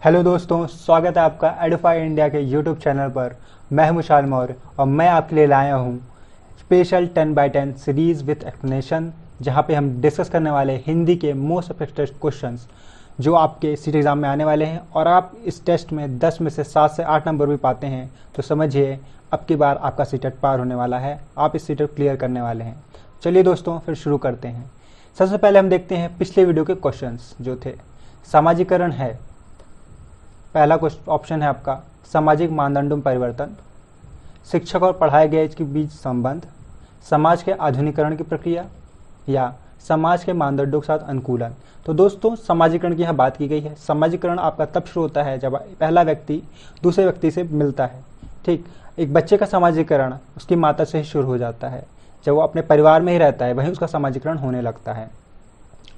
Hello दोस्तों, स्वागत है आपका एडुफाई इंडिया के यूट्यूब चैनल पर। मैं हूं विशाल मौर्य और मैं आपके लिए लाया हूं special 10x10 series with explanation, जहां पे हम डिस्कस करने वाले हैं हिंदी के मोस्ट अफेक्टेड क्वेश्चंस जो आपके सीट एग्ज़ाम में आने वाले हैं। और आप इस टेस्ट में 10 में से 7 से 8 नंबर भी पाते हैं तो समझिए अब की बार आपका सीटेट पार होने वाला है, आप इस सीटेट क्लियर करने वाले हैं। चलिए दोस्तों, फिर शुरू करते हैं। सबसे पहले हम देखते हैं पिछले वीडियो के क्वेश्चंस जो थे। सामाजिकरण है, पहला क्वेश्चन ऑप्शन है आपका सामाजिक मानदंडों में परिवर्तन, शिक्षक और पढ़ाए गए के बीच संबंध, समाज के आधुनिकीकरण की प्रक्रिया या समाज के मानदंडों के साथ अनुकूलन। तो दोस्तों, समाजीकरण की यहाँ बात की गई है। समाजीकरण आपका तब शुरू होता है जब पहला व्यक्ति दूसरे व्यक्ति से मिलता है। ठीक, एक बच्चे का समाजीकरण उसकी माता से ही शुरू हो जाता है। जब वो अपने परिवार में ही रहता है वहीं उसका समाजीकरण होने लगता है।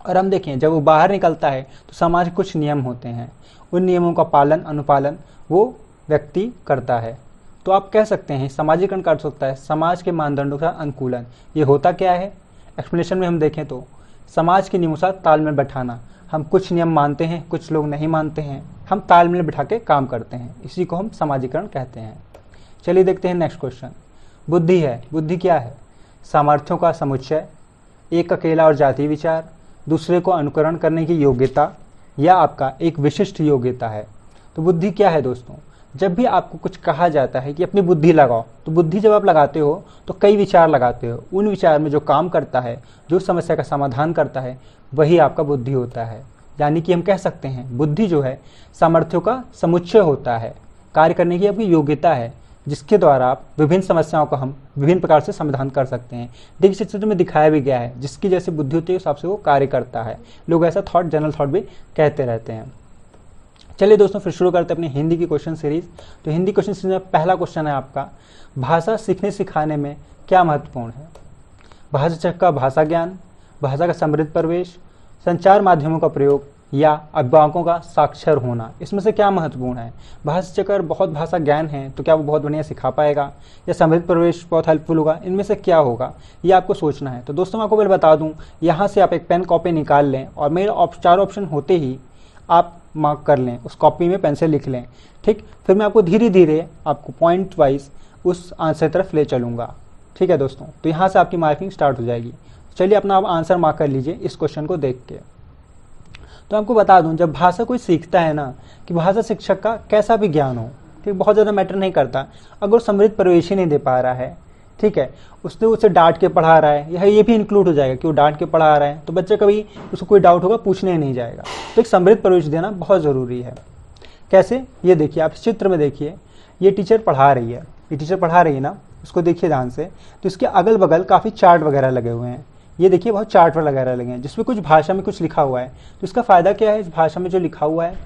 और हम देखें, जब वो बाहर निकलता है तो समाज के कुछ नियम होते हैं, उन नियमों का पालन अनुपालन वो व्यक्ति करता है। तो आप कह सकते हैं समाजीकरण का अर्थ होता है समाज के मानदंडों का अनुकूलन। ये होता क्या है? एक्सप्लेनेशन में हम देखें तो समाज के नियमों के साथ तालमेल बैठाना। हम कुछ नियम मानते हैं, कुछ लोग नहीं मानते हैं, हम तालमेल बिठा के काम करते हैं, इसी को हम समाजीकरण कहते हैं। चलिए देखते हैं नेक्स्ट क्वेश्चन। बुद्धि है, बुद्धि क्या है? सामर्थ्यों का समुच्चय, एक अकेला और जातीय विचार, दूसरे को अनुकरण करने की योग्यता या आपका एक विशिष्ट योग्यता है। तो बुद्धि क्या है दोस्तों? जब भी आपको कुछ कहा जाता है कि अपनी बुद्धि लगाओ, तो बुद्धि जब आप लगाते हो तो कई विचार लगाते हो। उन विचार में जो काम करता है, जो समस्या का समाधान करता है, वही आपका बुद्धि होता है। यानी कि हम कह सकते हैं बुद्धि जो है सामर्थ्यों का समुच्चय होता है, कार्य करने की आपकी योग्यता है, जिसके द्वारा आप विभिन्न समस्याओं का हम विभिन्न प्रकार से समाधान कर सकते हैं। देखिए चित्र में दिखाया भी गया है, जिसकी जैसी बुद्धि होती है उस हिसाब से वो कार्य करता है। लोग ऐसा थॉट, जनरल थॉट भी कहते रहते हैं। चलिए दोस्तों, फिर शुरू करते हैं अपनी हिंदी की क्वेश्चन सीरीज। तो हिंदी क्वेश्चन सीरीज में पहला क्वेश्चन है आपका, भाषा सीखने सिखाने में क्या महत्वपूर्ण है? भाषा का भाषा ज्ञान, भाषा का समृद्ध प्रवेश, संचार माध्यमों का प्रयोग या अभिभावकों का साक्षर होना। इसमें से क्या महत्वपूर्ण है? भाषा अगर बहुत भाषा ज्ञान है तो क्या वो बहुत बढ़िया सिखा पाएगा, या समृद्ध प्रवेश बहुत हेल्पफुल होगा? इनमें से क्या होगा ये आपको सोचना है। तो दोस्तों, मैं आपको पहले बता दूं, यहाँ से आप एक पेन कॉपी निकाल लें और मेरे 4 ऑप्शन होते ही आप मार्क कर लें, उस कॉपी में पेन से लिख लें। ठीक, फिर मैं आपको धीरे धीरे आपको पॉइंट वाइज उस आंसर तरफ ले चलूँगा। ठीक है दोस्तों, तो यहाँ से आपकी मार्किंग स्टार्ट हो जाएगी। चलिए अपना आप आंसर मार्क कर लीजिए इस क्वेश्चन को देख के। तो आपको बता दूं, जब भाषा कोई सीखता है ना, कि भाषा शिक्षक का कैसा भी ज्ञान हो, ठीक, बहुत ज़्यादा मैटर नहीं करता। अगर समृद्ध प्रवेश ही नहीं दे पा रहा है, ठीक है, उसने उसे डांट के पढ़ा रहा है, यह ये भी इंक्लूड हो जाएगा कि वो डांट के पढ़ा रहा है, तो बच्चा कभी उसको कोई डाउट होगा पूछने ही नहीं जाएगा। तो एक समृद्ध प्रवेश देना बहुत ज़रूरी है। कैसे? ये देखिए, आप इस चित्र में देखिए, ये टीचर पढ़ा रही है, ये टीचर पढ़ा रही है ना, उसको देखिए ध्यान से। तो इसके अगल बगल काफ़ी चार्ट वगैरह लगे हुए हैं। ये देखिए बहुत चार्ट वगैरह लगे हैं जिसमें कुछ भाषा में कुछ लिखा हुआ है। तो इसका फ़ायदा क्या है? इस भाषा में जो लिखा हुआ है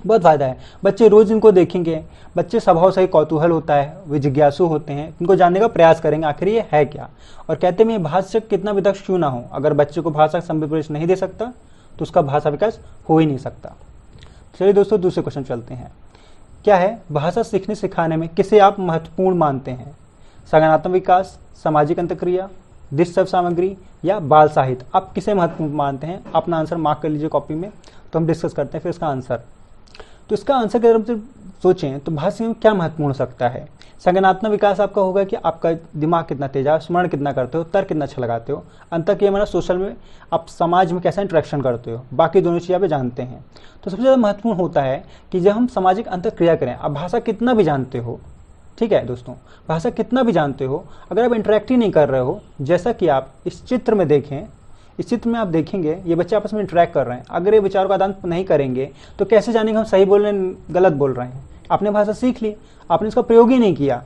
बहुत फ़ायदा है। बच्चे रोज़ इनको देखेंगे, बच्चे स्वभाव से ही कौतूहल होता है, वे जिज्ञासु होते हैं, इनको जानने का प्रयास करेंगे आखिर ये है क्या। और कहते हैं भाषा कितना भी दक्ष क्यों ना हो, अगर बच्चे को भाषा समृद्ध प्रवेश नहीं दे सकता तो उसका भाषा विकास हो ही नहीं सकता। चलिए दोस्तों, दूसरे क्वेश्चन चलते हैं। क्या है? भाषा सीखने सिखाने में किसे आप महत्वपूर्ण मानते हैं? संज्ञानात्मक विकास, सामाजिक अंतःक्रिया, दृश्य शब्द सामग्री या बाल साहित्य। आप किसे महत्वपूर्ण मानते हैं? अपना आंसर मार्क कर लीजिए कॉपी में। तो हम डिस्कस करते हैं फिर इसका आंसर। तो इसका आंसर की तरफ से सोचें तो भाषा में क्या महत्वपूर्ण हो सकता है? संज्ञानात्मक विकास आपका होगा कि आपका दिमाग कितना तेज है, स्मरण कितना करते हो, तर्क कितना अच्छा लगाते हो। अंतःक्रिया मतलब सोशल में आप समाज में कैसा इंटरेक्शन करते हो, बाकी दोनों चीज़ें आप जानते हैं। तो सबसे ज़्यादा महत्वपूर्ण होता है कि जब हम सामाजिक अंतःक्रिया करें, आप भाषा कितना भी जानते हो, ठीक है दोस्तों, भाषा कितना भी जानते हो, अगर आप इंटरेक्ट ही नहीं कर रहे हो, जैसा कि आप इस चित्र में देखें, इस चित्र में आप देखेंगे ये बच्चे आपस में इंटरेक्ट कर रहे हैं, अगर ये विचारों का आदान नहीं करेंगे तो कैसे जानेंगे हम सही बोल रहे हैं गलत बोल रहे हैं? आपने भाषा सीख ली, आपने इसका प्रयोग ही नहीं किया,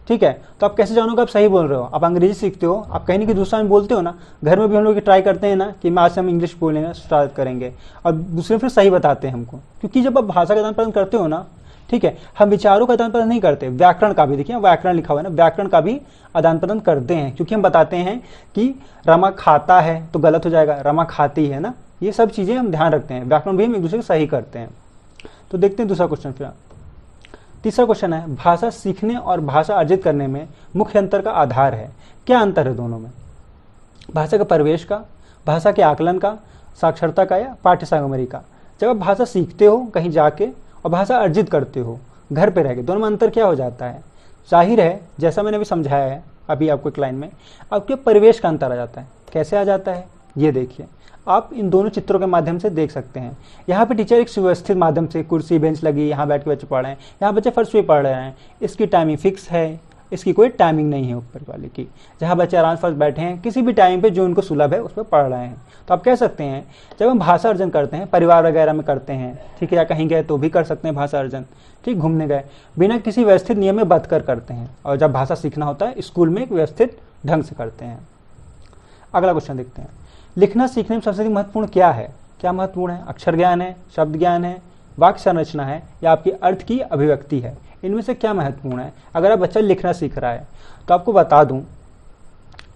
ठीक है, तो आप कैसे जानोगे आप सही बोल रहे हो? आप अंग्रेजी सीखते हो, आप कहीं ना कहीं दूसरा में बोलते हो ना, घर में भी हम लोग ट्राई करते हैं ना कि आज से हम इंग्लिश बोलेंगे, स्टार्ट करेंगे, और दूसरे फिर सही बताते हैं हमको, क्योंकि जब आप भाषा का आदान प्रदान करते हो ना, ठीक है, हम विचारों का आदान प्रदान नहीं करते, व्याकरण का भी देखिए, व्याकरण लिखा हुआ है ना, व्याकरण का भी आदान प्रदान करते हैं, क्योंकि हम बताते हैं कि रमा खाता है तो गलत हो जाएगा, रमा खाती है ना, ये सब चीज़ें हम ध्यान रखते हैं, व्याकरण भी हम एक दूसरे को सही करते हैं। तो देखते हैं दूसरा क्वेश्चन। फिर तीसरा क्वेश्चन है, भाषा सीखने और भाषा अर्जित करने में मुख्य अंतर का आधार है। क्या अंतर है दोनों में? भाषा का प्रवेश का, भाषा के आकलन का, साक्षरता का या पाठ्य सामग्री का? जब आप भाषा सीखते हो कहीं जाके और भाषा अर्जित करते हो घर पे रह के, दोनों में अंतर क्या हो जाता है? जाहिर है, जैसा मैंने अभी समझाया है अभी आपको एक लाइन में, आपके परिवेश का अंतर आ जाता है। कैसे आ जाता है ये देखिए, आप इन दोनों चित्रों के माध्यम से देख सकते हैं। यहाँ पे टीचर एक सुव्यवस्थित माध्यम से कुर्सी बेंच लगी, यहाँ बैठ के बच्चे पढ़ रहे हैं, यहाँ बच्चे फर्श पे पढ़ रहे हैं, इसकी टाइमिंग फिक्स है, इसकी कोई टाइमिंग नहीं है ऊपर वाले की। जहाँ बच्चे आराम से बैठे हैं किसी भी टाइम पे जो उनको सुलभ है उस पर पढ़ रहे हैं। तो आप कह सकते हैं जब हम भाषा अर्जन करते हैं परिवार वगैरह में करते हैं, ठीक है, या कहीं गए तो भी कर सकते हैं भाषा अर्जन, ठीक, घूमने गए, बिना किसी व्यवस्थित नियम में बंध कर करते हैं। और जब भाषा सीखना होता है स्कूल में एक व्यवस्थित ढंग से करते हैं। अगला क्वेश्चन देखते हैं, लिखना सीखने में सबसे महत्वपूर्ण क्या है? क्या महत्वपूर्ण है? अक्षर ज्ञान है, शब्द ज्ञान है, वाक्य संरचना है, या आपकी अर्थ की अभिव्यक्ति है? इनमें से क्या महत्वपूर्ण है? अगर आप बच्चा लिखना सीख रहा है तो आपको बता दूं,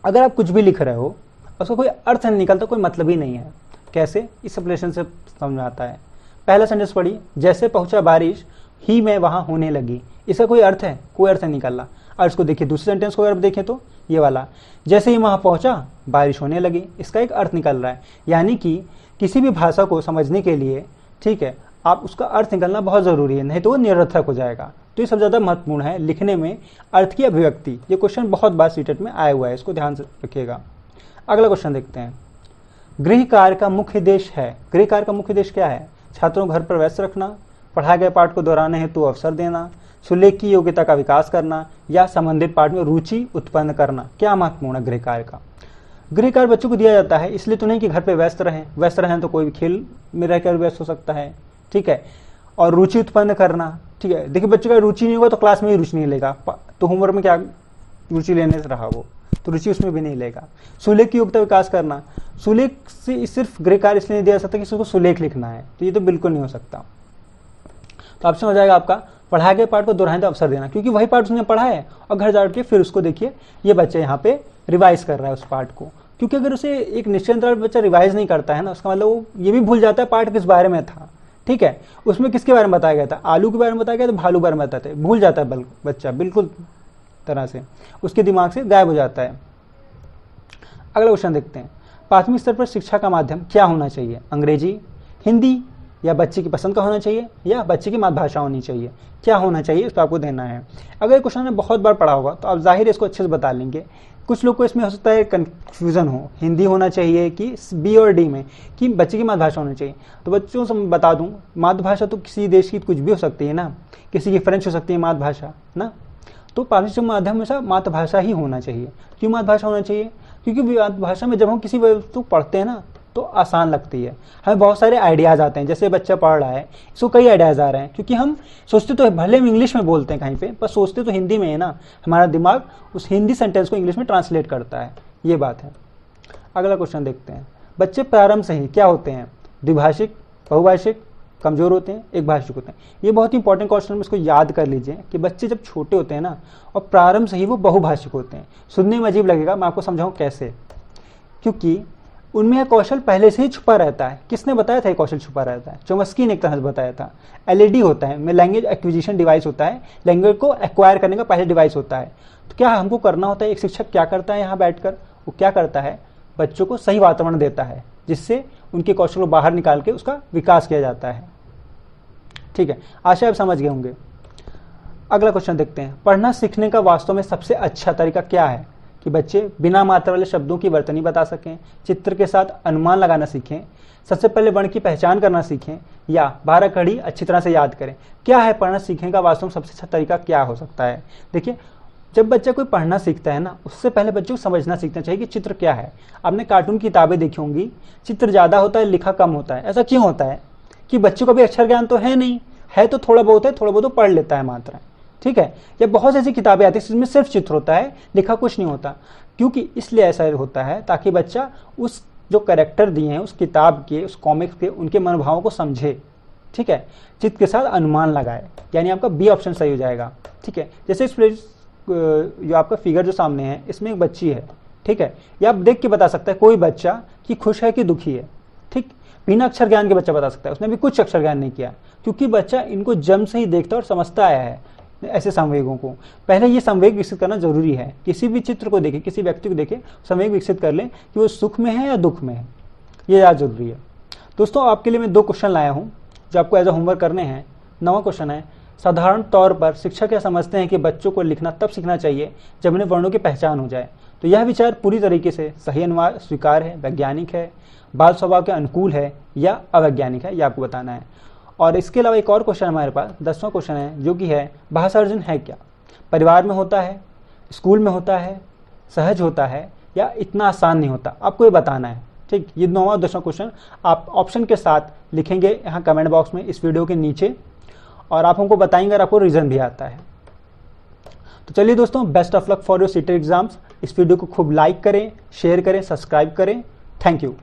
अगर आप कुछ भी लिख रहे हो उसका कोई अर्थ नहीं निकलता, कोई मतलब ही नहीं है। कैसे? इस एक्सप्लेनेशन से समझ में आता है। पहला सेंटेंस पढ़िए, जैसे पहुंचा बारिश ही मैं वहां होने लगी। इसका कोई अर्थ है? कोई अर्थ नहीं निकल रहा। और इसको देखिए, दूसरे सेंटेंस को अगर आप देखें तो ये वाला, जैसे ही वहां पहुंचा बारिश होने लगी, इसका एक अर्थ निकल रहा है। यानी कि किसी भी भाषा को समझने के लिए, ठीक है, आप उसका अर्थ निकलना बहुत ज़रूरी है, नहीं तो वो निरर्थक हो जाएगा। तो ये सबसे ज़्यादा महत्वपूर्ण है लिखने में अर्थ की अभिव्यक्ति। ये क्वेश्चन बहुत बार सीटेट में आया हुआ है, इसको ध्यान से रखिएगा। अगला क्वेश्चन देखते हैं, गृह कार्य का मुख्य उद्देश्य है। गृह कार्य का मुख्य उद्देश्य क्या है? छात्रों को घर पर व्यस्त रखना, पढ़ाए गए पाठ को दोहराने हेतु अवसर देना, सुलेख की योग्यता का विकास करना, या संबंधित पाठ में रुचि उत्पन्न करना। क्या महत्वपूर्ण है गृह कार्य का? गृह कार्य बच्चों को दिया जाता है इसलिए तो नहीं कि घर पे व्यस्त रहें तो कोई भी खेल में रहकर व्यस्त हो सकता है, ठीक है, और रुचि उत्पन्न करना, ठीक है। देखिए बच्चों का रुचि नहीं होगा तो क्लास में ही रुचि नहीं लेगा, तो होमवर्क में क्या रुचि लेने से रहा वो, तो रुचि उसमें भी नहीं लेगा। सुलेख की योग्यता विकास करना, सुलेख से सिर्फ गृह कार्य इसलिए नहीं दिया जा सकता कि उसको सुलेख लिखना है, तो ये तो बिल्कुल नहीं हो सकता। तो ऑप्शन हो जाएगा आपका पढ़ाए गए पाठ को दोहराने का अवसर देना, क्योंकि वही पाठ उसने पढ़ा है और घर जाकर के फिर उसको देखिए ये बच्चा यहाँ पे रिवाइज कर रहा है उस पाठ को। क्योंकि अगर उसे एक निश्चित अंतराल बच्चा रिवाइज नहीं करता है ना, उसका मतलब वो ये भी भूल जाता है पाठ किस बारे में था, ठीक है, उसमें किसके बारे में बताया गया था, आलू के बारे में बताया गया तो भालू के बारे में बताते हैं, भूल जाता है बच्चा बिल्कुल तरह से, उसके दिमाग से गायब हो जाता है। अगला क्वेश्चन देखते हैं, प्राथमिक स्तर पर शिक्षा का माध्यम क्या होना चाहिए? अंग्रेजी, हिंदी, या बच्चे की पसंद का होना चाहिए, या बच्चे की मातृभाषा होनी चाहिए? क्या होना चाहिए इस पर आपको देना है। अगर क्वेश्चन ने बहुत बार पढ़ा होगा तो आप जाहिर इसको अच्छे से बता लेंगे। कुछ लोग को इसमें हो सकता है कन्फ्यूजन हो, हिंदी होना चाहिए कि बी और डी में, कि बच्चे की मातृभाषा होनी चाहिए। तो बच्चों से बता दूं, मातृभाषा तो किसी देश की कुछ भी हो सकती है ना, किसी की फ्रेंच हो सकती है मातृभाषा ना, तो प्राथमिक माध्यम हमेशा मातृभाषा ही होना चाहिए। क्यों मातृभाषा होना चाहिए? क्योंकि मातृभाषा में जब हम किसी वस्तु पढ़ते हैं ना तो आसान लगती है, हमें बहुत सारे आइडियाज़ आते हैं। जैसे बच्चा पढ़ रहा है, इसको कई आइडियाज़ आ रहे हैं, क्योंकि हम सोचते तो भले हम इंग्लिश में बोलते हैं कहीं पे, पर सोचते तो हिंदी में है ना, हमारा दिमाग उस हिंदी सेंटेंस को इंग्लिश में ट्रांसलेट करता है, ये बात है। अगला क्वेश्चन देखते हैं, बच्चे प्रारंभ से ही क्या होते हैं? द्विभाषिक, बहुभाषिक, कमज़ोर होते हैं, एक भाषिक होते हैं। ये बहुत इंपॉर्टेंट क्वेश्चन है, इसको याद कर लीजिए कि बच्चे जब छोटे होते हैं ना और प्रारंभ से ही वो बहुभाषिक होते हैं। सुनने में अजीब लगेगा, मैं आपको समझाऊँ कैसे। क्योंकि उनमें यह कौशल पहले से ही छुपा रहता है। किसने बताया था ये कौशल छुपा रहता है? चोम्स्की ने एक तरह से बताया था। एलईडी होता है, में लैंग्वेज एक्विजिशन डिवाइस होता है, लैंग्वेज को एक्वायर करने का पहले डिवाइस होता है। तो क्या हमको करना होता है, एक शिक्षक क्या करता है यहाँ बैठकर, वो क्या करता है, बच्चों को सही वातावरण देता है जिससे उनके कौशल को बाहर निकाल के उसका विकास किया जाता है। ठीक है, आशा आप समझ गए होंगे। अगला क्वेश्चन देखते हैं, पढ़ना सीखने का वास्तव में सबसे अच्छा तरीका क्या है? कि बच्चे बिना मात्रा वाले शब्दों की वर्तनी बता सकें, चित्र के साथ अनुमान लगाना सीखें, सबसे पहले वर्ण की पहचान करना सीखें, या 12 कड़ी अच्छी तरह से याद करें। क्या है पढ़ना सीखने का वास्तव में सबसे अच्छा तरीका क्या हो सकता है? देखिए, जब बच्चा कोई पढ़ना सीखता है ना, उससे पहले बच्चे को समझना सीखना चाहिए कि चित्र क्या है। आपने कार्टून की किताबें देखी होंगी, चित्र ज़्यादा होता है, लिखा कम होता है। ऐसा क्यों होता है? कि बच्चों का भी अक्षर ज्ञान तो है नहीं, है तो थोड़ा बहुत है, थोड़ा बहुत तो पढ़ लेता है मात्रा, ठीक है। या बहुत ऐसी किताबें आती है जिसमें सिर्फ चित्र होता है, लिखा कुछ नहीं होता। क्योंकि इसलिए ऐसा होता है ताकि बच्चा उस जो कैरेक्टर दिए हैं उस किताब के, उस कॉमिक्स के, उनके मनोभावों को समझे, ठीक है, चित्र के साथ अनुमान लगाए। यानी आपका बी ऑप्शन सही हो जाएगा, ठीक है। जैसे इस जो आपका फिगर जो सामने है, इसमें एक बच्ची है, ठीक है, या आप देख के बता सकता है कोई बच्चा कि खुश है कि दुखी है, ठीक। बिना अक्षर ज्ञान के बच्चा बता सकता है, उसने भी कुछ अक्षर ज्ञान नहीं किया, क्योंकि बच्चा इनको जन्म से ही देखता और समझता आया है ऐसे संवेगों को। पहले ये संवेग विकसित करना जरूरी है। किसी भी चित्र को देखे, किसी व्यक्ति को देखे, संवेग विकसित कर लें कि वो सुख में है या दुख में है, ये याद जरूरी है। दोस्तों, आपके लिए मैं 2 क्वेश्चन लाया हूँ। जो आपको एज अ होमवर्क करने हैं। 9वां क्वेश्चन है, साधारण तौर पर शिक्षक यह समझते हैं कि बच्चों को लिखना तब सीखना चाहिए जब उन्हें वर्णों की पहचान हो जाए। तो यह विचार पूरी तरीके से सही अनुवाद स्वीकार है, वैज्ञानिक है, बाल स्वभाव के अनुकूल है या अवैज्ञानिक है, यह आपको बताना है। और इसके अलावा एक और क्वेश्चन हमारे पास 10वां क्वेश्चन है, जो कि है भाषा अर्जन है क्या? परिवार में होता है, स्कूल में होता है, सहज होता है या इतना आसान नहीं होता, आपको ये बताना है। ठीक, ये 9वां और 10वां क्वेश्चन आप ऑप्शन के साथ लिखेंगे यहाँ कमेंट बॉक्स में इस वीडियो के नीचे, और आप हमको बताएंगे अगर आपको रीजन भी आता है। तो चलिए दोस्तों, best of luck for your CTET exams. इस वीडियो को खूब लाइक करें, शेयर करें, सब्सक्राइब करें। Thank you.